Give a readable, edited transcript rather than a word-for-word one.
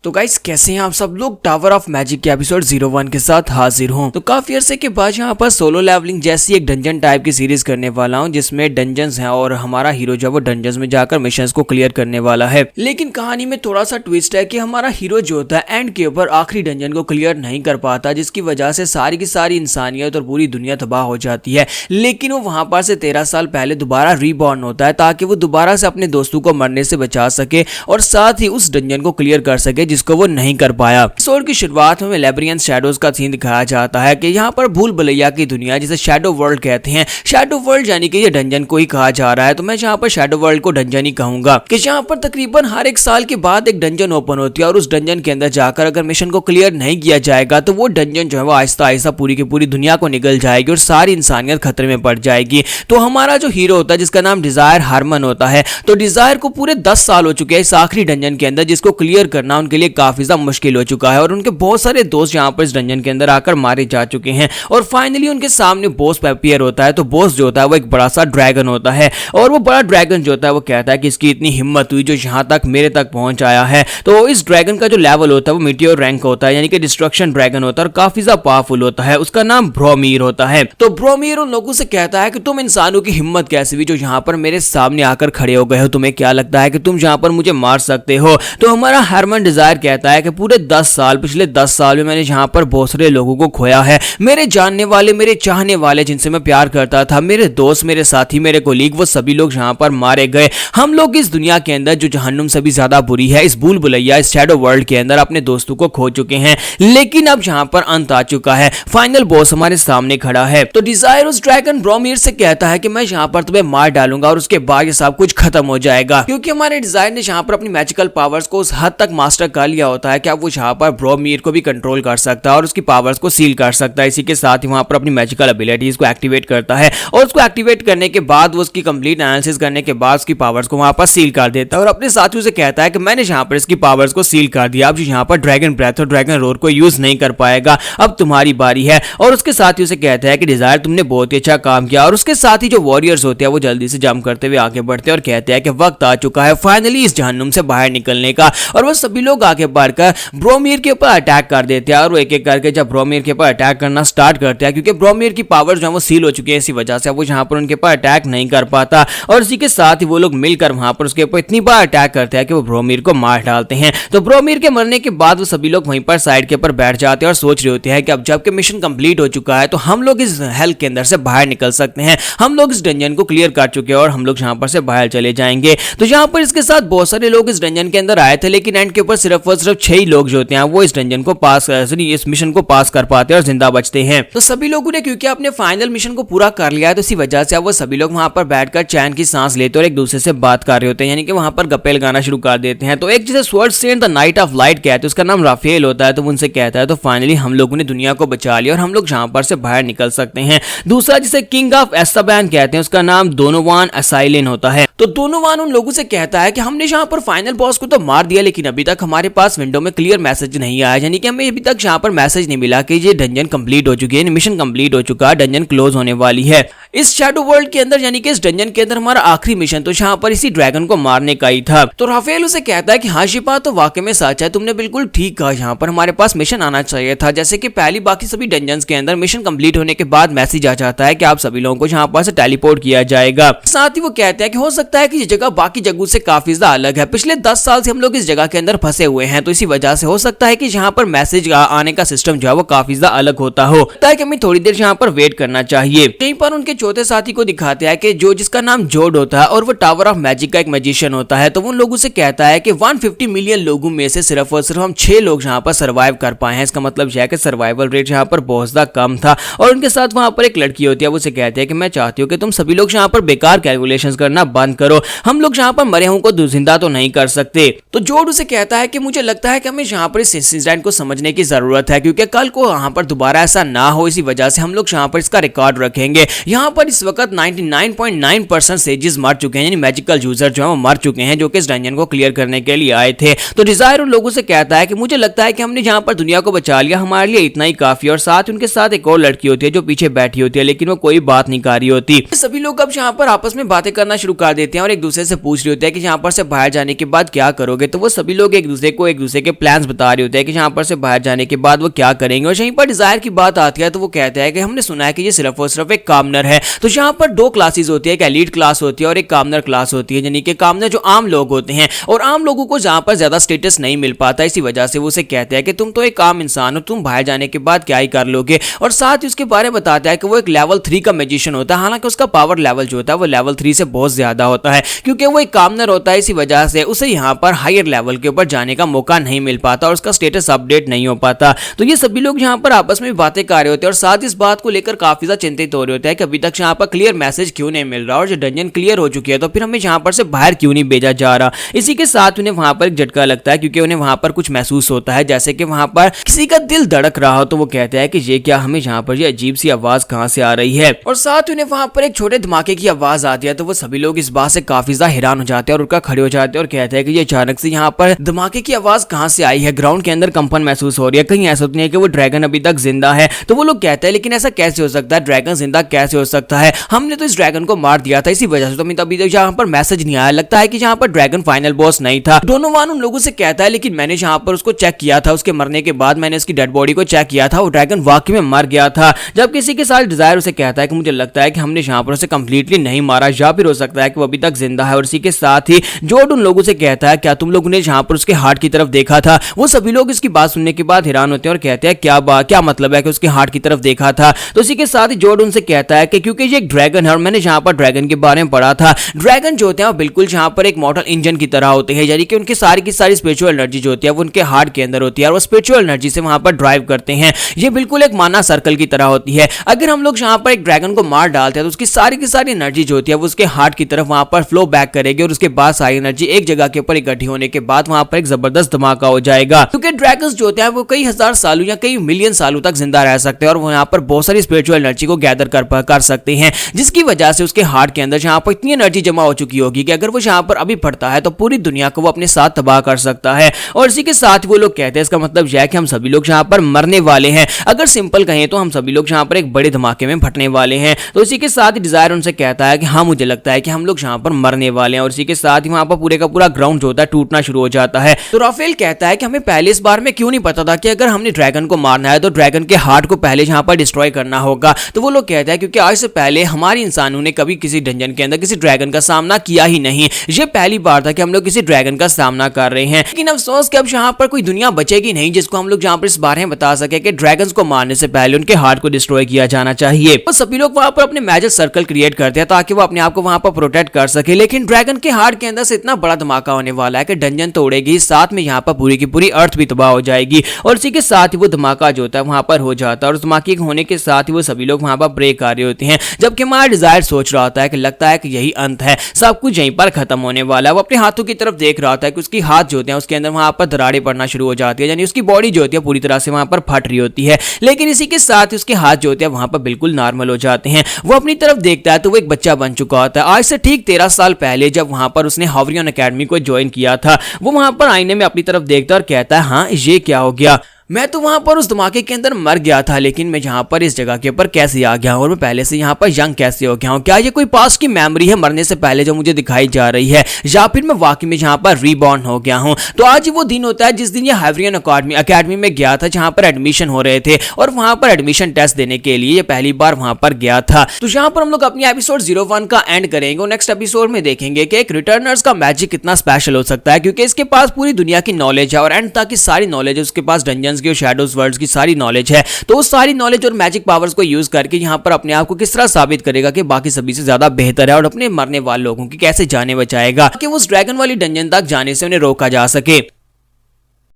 तो गाइस कैसे हैं आप सब लोग। टावर ऑफ मैजिक के एपिसोड 01 के साथ हाजिर हूं। तो काफी अरसे के बाद यहाँ पर सोलो लेवलिंग जैसी एक डंजन टाइप की सीरीज करने वाला हूं, जिसमें डंजन्स हैं और हमारा हीरो जो है वो डंजन्स में जाकर मिशंस को क्लियर करने वाला है। लेकिन कहानी में थोड़ा सा ट्विस्ट है कि हमारा हीरो जो होता है एंड के ऊपर आखिरी डंजन को क्लियर नहीं कर पाता, जिसकी वजह से सारी की सारी इंसानियत और पूरी दुनिया तबाह हो जाती है। लेकिन वो वहां पर से 13 साल पहले दोबारा रीबॉर्न होता है ताकि वो दोबारा से अपने दोस्तों को मरने से बचा सके और साथ ही उस डंजन को क्लियर कर सके जिसको वो नहीं कर पाया। एपिसोड की शुरुआत में लेब्रियन शैडोज का सीन दिखाया जाता है कि यहाँ पर भूल भुलैया की दुनिया जिसे शैडो वर्ल्ड कहते हैं, शैडो वर्ल्ड यानी कि ये डंजन को ही कहा जा रहा है। तो मैं यहाँ पर शैडो वर्ल्ड को डंजन ही कहूंगा कि यहाँ पर तकरीबन हर एक साल के बाद एक डंजन ओपन होती है और उस डंजन के अंदर जाकर अगर मिशन को क्लियर नहीं किया जाएगा तो वो डंजन जो है वो आहिस्ता आहिस्ता पूरी की पूरी दुनिया को निगल जाएगी और सारी इंसानियत खतरे में पड़ जाएगी। तो हमारा जो हीरो होता है जिसका नाम डिजायर हार्मन होता है, तो डिजायर को पूरे 10 साल हो चुके हैं इस आखिरी डंजन के अंदर, जिसको क्लियर करना उनके लिए काफी ज्यादा मुश्किल हो चुका है और उनके बहुत सारे दोस्त यहाँ पर इस डंजन के अंदर आकर मारे जा चुके हैं। और फाइनली उनके सामने बॉस अपीयर होता है। तो बॉस जो होता है वो एक बड़ा सा ड्रैगन होता है और वो बड़ा ड्रैगन जो होता है वो कहता है कि इसकी इतनी हिम्मत हुई जो यहाँ तक मेरे तक पहुंच आया है। तो इस ड्रैगन का जो लेवल होता है वो मीटियोर रैंक होता है, यानी कि डिस्ट्रक्शन ड्रैगन होता है और काफी ज्यादा पावरफुल होता है। उसका नाम ब्रोमीर होता है। तो ब्रोमीर उन लोगों से कहता है कि तुम इंसानों की हिम्मत कैसे हुई जो यहाँ पर मेरे सामने आकर खड़े हो गए हो, तुम्हें क्या लगता है कि तुम यहाँ पर मुझे मार सकते हो। तो हमारा हार्मन डिजायर कहता है कि पूरे 10 साल पिछले 10 साल में मैंने यहाँ पर बहुत सारे लोगों को खोया है, मेरे जानने वाले, मेरे चाहने वाले, जिनसे मैं प्यार करता था, मेरे दोस्त, मेरे साथी, मेरे कोलीग, वो सभी लोग यहाँ पर मारे गए। हम लोग इस दुनिया के अंदर जो जहन्नुम से भी ज्यादा बुरी है, इस भूल भुलैया इस शैडो वर्ल्ड के अंदर अपने दोस्तों को खो चुके हैं। लेकिन अब यहाँ पर अंत आ चुका है, फाइनल बॉस हमारे सामने खड़ा है। तो डिजायर उस ड्रैगन ब्रोमीर से कहता है कि मैं यहाँ पर तुम्हें मार डालूंगा और उसके बाद ये सब कुछ खत्म हो जाएगा, क्योंकि हमारे डिजायर ने यहाँ पर अपनी मैजिकल पावर्स को उस हद तक मास्टर कर लिया होता है कि अब वो यहाँ पर ब्रोमीर को भी कंट्रोल कर सकता है और उसकी पावर्स को सील कर सकता है। इसी के साथ ही वहां पर अपनी मैजिकल एबिलिटीज को एक्टिवेट करता है और उसको एक्टिवेट करने के बाद वो उसकी कंप्लीट एनालिसिस करने के बाद उसकी पावर्स को वहां पर सील कर देता है और अपने साथियों से कहता है कि मैंने यहाँ पर इसकी पावर्स को सील कर दिया, अब यहाँ पर ड्रैगन ब्रेथ और ड्रैगन रोर को यूज नहीं कर पाएगा, अब तुम्हारी बारी है। और उसके साथियों से कहता है कि डिजायर तुमने बहुत ही अच्छा काम किया। और उसके साथ ही जो वॉरियर्स होते हैं वो जल्दी से जंप करते हुए आगे बढ़ते हैं और कहते हैं कि वक्त आ चुका है फाइनली इस जहन्नुम से बाहर निकलने का। और वो सभी लोग आगे बढ़कर ब्रोमीर के ऊपर अटैक कर देते हैं और वो एक एक करके जब ब्रोमीर के ऊपर अटैक करना स्टार्ट करते हैं, क्योंकि ब्रोमीर की पावर जो है वो सील हो चुकी है, इसी वजह से वो यहाँ पर उनके ऊपर अटैक नहीं कर पाता। और इसी के साथ ही वो लोग मिलकर वहां पर उसके ऊपर इतनी बार अटैक करते हैं कि वो ब्रोमीर को मार डालते हैं। तो ब्रोमीर के मरने के बाद वो सभी लोग वहीं पर साइड के ऊपर बैठ जाते हैं और सोच रहे होते हैं कि अब जबकि मिशन कंप्लीट हो चुका है तो हम लोग इस हेल के अंदर से बाहर निकल सकते हैं, हम लोग इस डंजन को क्लियर कर चुके हैं और हम लोग यहाँ पर से बाहर चले जाएंगे। तो यहाँ पर इसके साथ बहुत सारे लोग इस डंजन के अंदर आए थे, लेकिन एंड के ऊपर सिर्फ और सिर्फ 6 ही लोग जो होते हैं वो इस डंजन को पास इस मिशन को पास कर पाते हैं और जिंदा बचते हैं। तो सभी लोगों ने क्योंकि अपने फाइनल मिशन को पूरा कर लिया है तो इसी वजह से अब वो सभी लोग वहां पर बैठकर चैन की सांस लेते और एक दूसरे से बात कर रहे होते हैं, यानी कि वहां पर गप्पे लगाना शुरू कर देते हैं। तो एक जिसे sword stand the night of light कहते हैं, उसका नाम राफेल होता है, तो उनसे कहता है तो फाइनली हम लोगों ने दुनिया को बचा लिया और हम लोग यहाँ पर से बाहर निकल सकते हैं। दूसरा जिसे किंग ऑफ एस्ताबान कहते हैं, उसका नाम दोनोवान असाइलिन होता है। तो दोनोवान उन लोगों से कहता है कि हमने यहाँ पर फाइनल बॉस को तो मार दिया, लेकिन अभी तक हमारे पास विंडो में क्लियर मैसेज नहीं आया, यानी कि हमें अभी तक यहाँ पर मैसेज नहीं मिला कि ये डंजन कंप्लीट हो चुकी है, मिशन कंप्लीट हो चुका है, डंजन क्लोज होने वाली है। इस शैडो वर्ल्ड के अंदर यानी कि इस डंजन के अंदर हमारा आखिरी मिशन तो यहाँ पर इसी ड्रैगन को मारने का ही था। तो राफेल उसे कहता है कि हाँ शिपा, तो वाकई में सच है, तुमने बिल्कुल ठीक कहा, यहाँ पर हमारे पास मिशन आना चाहिए था। जैसे कि पहली बाकी सभी डंजन्स के अंदर मिशन कंप्लीट होने के बाद मैसेज आ जाता है कि आप सभी लोगों को यहाँ पर से टेलीपोर्ट किया जाएगा। साथ ही वो कहते हैं कि हो सकता है कि ये जगह बाकी जगहों से काफी ज्यादा अलग है, पिछले 10 साल से हम लोग इस जगह के अंदर फंसे हुए हैं, तो इसी वजह से हो सकता है कि यहाँ पर मैसेज आने का सिस्टम जो है वो काफी ज्यादा अलग होता हो, ताकि हमें थोड़ी देर यहाँ पर वेट करना चाहिए। कहीं पर उनके चौथे साथी को दिखाते हैं कि जो जिसका नाम जोड होता है और वो टावर ऑफ मैजिक का एक मैजिशियन होता है। तो उन लोगों से कहता है कि 150 मिलियन लोगों में से सिर्फ और सिर्फ हम 6 लोग यहाँ पर सर्वाइव कर पाए हैं। इसका मतलब यह है कि सर्वाइवल रेट यहाँ पर बहुत ज्यादा कम था। और उनके साथ वहां पर एक लड़की होती है, वो उसे कहती है कि मैं चाहती हूँ कि तुम सभी लोग यहाँ पर बेकार कैलकुलेशंस करना बंद करो, हम लोग यहाँ पर मरे हुए को जिंदा तो नहीं कर सकते। तो जोड उसे कहता है कि मुझे लगता है कि हमें यहाँ पर इस इंसिडेंट को समझने की जरूरत है, क्योंकि कल को यहाँ पर दोबारा ऐसा ना हो, इसी वजह से हम लोग यहाँ पर इसका रिकॉर्ड रखेंगे। यहाँ यहाँ पर इस वक्त 99.9% सेजेस मर चुके हैं, यानी मैजिकल यूजर जो है वो मर चुके हैं जो कि इस डंजन को क्लियर करने के लिए आए थे। तो डिजायर उन लोगों से कहता है कि मुझे लगता है कि हमने जहाँ पर दुनिया को बचा लिया, हमारे लिए इतना ही काफी है। और साथ उनके साथ एक और लड़की होती है जो पीछे बैठी होती है, लेकिन वो कोई बात नहीं कर रही होती। सभी लोग अब यहाँ पर आपस में बातें करना शुरू कर देते हैं और एक दूसरे से पूछ रहे होते हैं कि यहाँ पर से बाहर जाने के बाद क्या करोगे। तो वो सभी लोग एक दूसरे के प्लान्स बता रहे होते हैं कि यहाँ पर से बाहर जाने के बाद वो क्या करेंगे। और यहीं पर डिजायर की बात आती है तो वो कहते हैं कि हमने सुना है कि ये सिर्फ और सिर्फ एक कामनर है। तो यहाँ पर दो क्लासेस होती है, एक एलीट क्लास होती है और एक कामनर क्लास होती है, यानी कि कामनर जो आम लोग होते हैं और आम लोगों को जहाँ पर ज्यादा स्टेटस नहीं मिल पाता, इसी वजह से वो उसे कहते हैं कि तुम तो एक आम इंसान हो, तुम बाहर जाने के बाद क्या ही कर लोगे। और साथ ही उसके बारे में बताता है कि वो एक लेवल 3 का मैजिशियन होता है, हालांकि उसका पावर लेवल जो होता है वो लेवल 3 से बहुत ज्यादा होता है, क्योंकि वो एक कामनर होता है। इसी वजह से उसे यहाँ पर हायर लेवल के ऊपर जाने का मौका नहीं मिल पाता और उसका स्टेटस अपडेट नहीं हो पाता। तो ये सभी लोग यहाँ पर आपस में बातें कर रहे होते हैं और साथ इस बात को लेकर काफी ज्यादा चिंतित हो रहे होते हैं कि अभी तक यहाँ पर क्लियर मैसेज क्यों नहीं मिल रहा, और जो डंजन क्लियर हो चुकी है तो फिर हमें यहाँ पर से बाहर क्यों नहीं भेजा जा रहा। इसी के साथ उन्हें वहां पर एक झटका लगता है, क्योंकि उन्हें वहां पर कुछ महसूस होता है जैसे कि वहां पर किसी का दिल धड़क रहा हो। तो वो कहते हैं कि ये क्या, हमें यहाँ पर ये अजीब सी आवाज कहाँ से आ रही है। और साथ उन्हें वहां पर एक छोटे धमाके की आवाज आती है। तो वो सभी लोग इस बात से काफी ज्यादा हैरान हो जाते हैं और उनका खड़े हो जाते हैं और कहते हैं कि ये अचानक से यहाँ पर धमाके की आवाज कहाँ से आई है, ग्राउंड के अंदर कंपन महसूस हो रही है, कहीं ऐसा नहीं है कि वो ड्रैगन अभी तक जिंदा है। तो वो लोग कहते हैं लेकिन ऐसा कैसे हो सकता है, ड्रैगन जिंदा कैसे हो सकता है, हमने तो इस ड्रैगन को मार दिया था, इसी वजह से तो अभी तक यहाँ पर मैसेज नहीं आया, लगता है कि यहाँ पर ड्रैगन फाइनल बॉस नहीं था। डोनोवान उन लोगों से कहता है लेकिन मैंने यहाँ पर उसको चेक किया था, उसके मरने के बाद मैंने उसकी डेड बॉडी को चेक किया था, वो ड्रैगन वाकई में मर गया था। जब किसी के साथ डिजायर उसे कहता है कि मुझे लगता है कि हमने यहाँ पर उसे कंप्लीटली नहीं मारा, या फिर हो सकता है कि वो अभी तक जिंदा है। और इसी के साथ ही जोड उन लोगों से कहता है क्या तुम लोगों ने यहाँ पर उसके हार्ट की तरफ देखा था। वो सभी लोग इसकी बात सुनने के बाद हैरान होते हैं और कहते हैं क्या मतलब है कि उसके हार्ट की तरफ देखा था। तो इसी के साथ ही जोड उनसे कहता है कि क्योंकि ये एक ड्रैगन है और मैंने यहाँ पर ड्रैगन के बारे में पढ़ा था, ड्रैगन जो होते हैं बिल्कुल यहाँ पर एक मॉडल इंजन की तरह होते हैं, यानी कि उनकी सारी की सारी स्पिरिचुअल एनर्जी जो होती है वो उनके हार्ट के अंदर होती है और वो स्पिरिचुअल एनर्जी से वहां पर ड्राइव करते हैं। ये बिल्कुल एक माना सर्कल की तरह होती है। अगर हम लोग यहाँ पर एक ड्रैगन को मार डालते हैं तो उसकी सारी की सारी एनर्जी जो होती है वो उसके हार्ट की तरफ वहां पर फ्लो बैक करेगी और उसके बाद सारी एनर्जी एक जगह के ऊपर इकट्ठी होने के बाद वहां पर एक जबरदस्त धमाका हो जाएगा। क्योंकि ड्रैगन्स जो होते हैं वो कई हजार सालों या कई मिलियन सालों तक जिंदा रह सकते हैं और वो यहाँ पर बहुत सारी स्पिरिचुअल एनर्जी को गैदर कर सकते हैं, जिसकी वजह से उसके हार्ट के अंदर यहाँ पर इतनी एनर्जी जमा हो चुकी होगी कि अगर वो यहाँ पर अभी फटता है तो पूरी दुनिया को वो अपने साथ तबाह कर सकता है। और इसी के साथ वो लोग कहते हैं इसका मतलब यह है कि हम सभी लोग यहाँ पर मरने वाले हैं। अगर सिंपल कहें तो हम सभी लोग यहाँ पर एक बड़े धमाके में फटने वाले हैं। तो इसी के साथ ही डिजायर उनसे कहता है कि हाँ मुझे लगता है कि हम लोग यहाँ पर मरने वाले हैं। और इसी के साथ ही वहाँ पर पूरे का पूरा ग्राउंड जो होता है टूटना शुरू हो जाता है। तो राफेल कहता है कि हमें पहले इस बार में क्यों नहीं पता था कि अगर हमने ड्रैगन को मारना है तो ड्रैगन के हार्ट को पहले यहाँ पर डिस्ट्रॉय करना होगा। तो वो लोग कहते हैं क्योंकि आज से पहले हमारे इंसानों ने कभी किसी डंजन के अंदर किसी ड्रैगन का सामना किया ही नहीं, ये पहली बार था कि हम लोग किसी ड्रैगन का सामना कर रहे हैं। लेकिन अफसोस कि अब यहाँ पर कोई दुनिया बचेगी नहीं जिसको हम लोग यहाँ पर इस बारे में बता सके कि ड्रैगन्स को मारने से पहले उनके हार्ट को डिस्ट्रॉय किया जाना चाहिए। तो सभी लोग वहां पर अपने मैजिक सर्कल क्रिएट करते हैं ताकि वो अपने आप को वहां पर प्रोटेक्ट कर सके। लेकिन ड्रैगन के हार्ट के अंदर से इतना बड़ा धमाका होने वाला है कि डंजन तोड़ेगी, साथ में यहाँ पर पूरी की पूरी अर्थ भी तबाह हो जाएगी। और इसी के साथ ही वो धमाका जो होता है वहां पर हो जाता है और उस धमाके होने के साथ ही वो सभी लोग वहां पर ब्रेक कर रहे होते हैं। जबकि हमारा डिजायर सोच रहा होता है कि लगता है कि यही अंत है, सब कुछ यहीं पर खत्म होने वाला है। वो अपने हाथों की तरफ देख रहा होता है कि उसकी हाथ जो होते हैं उसके अंदर वहां पर दरारें पड़ना शुरू हो जाती है, यानी उसकी बॉडी जो होती है पूरी तरह से वहां पर फट रही होती है। लेकिन इसी के साथ उसके हाथ जो होते हैं वहां पर बिल्कुल नॉर्मल हो जाते हैं। वो अपनी तरफ देखता है तो वो एक बच्चा बन चुका होता है। आज से ठीक 13 साल पहले जब वहां पर उसने हावरियन एकेडमी को ज्वाइन किया था, वो वहां पर आईने में अपनी तरफ देखता है और कहता है हाँ ये क्या हो गया, मैं तो वहां पर उस धमाके के अंदर मर गया था, लेकिन मैं यहाँ पर इस जगह के ऊपर कैसे आ गया हूँ और मैं पहले से यहाँ पर यंग कैसे हो गया हूँ। क्या ये कोई पास्ट की मेमोरी है मरने से पहले जो मुझे दिखाई जा रही है, या फिर मैं वाकई में यहाँ पर रीबॉर्न हो गया हूँ। तो आज वो दिन होता है जिस दिन ये हावरियन एकेडमी में गया था जहाँ पर एडमिशन हो रहे थे और वहां पर एडमिशन टेस्ट देने के लिए ये पहली बार वहां पर गया था। तो यहाँ पर हम लोग अपनी एपिसोड 01 का एंड करेंगे और नेक्स्ट एपिसोड में देखेंगे कि एक रिटर्नर्स का मैजिक कितना स्पेशल हो सकता है, क्योंकि इसके पास पूरी दुनिया की नॉलेज है और एंड तक की सारी नॉलेज है, उसके पास डंजन्स की और शैडोज वर्ल्ड्स की सारी नॉलेज है। तो उस सारी नॉलेज और मैजिक पावर्स को यूज करके यहाँ पर अपने आप को किस तरह साबित करेगा कि बाकी सभी से ज्यादा बेहतर है और अपने मरने वाले लोगों की कैसे जाने बचाएगा कि उस ड्रैगन वाली डंजन तक जाने से उन्हें रोका जा सके।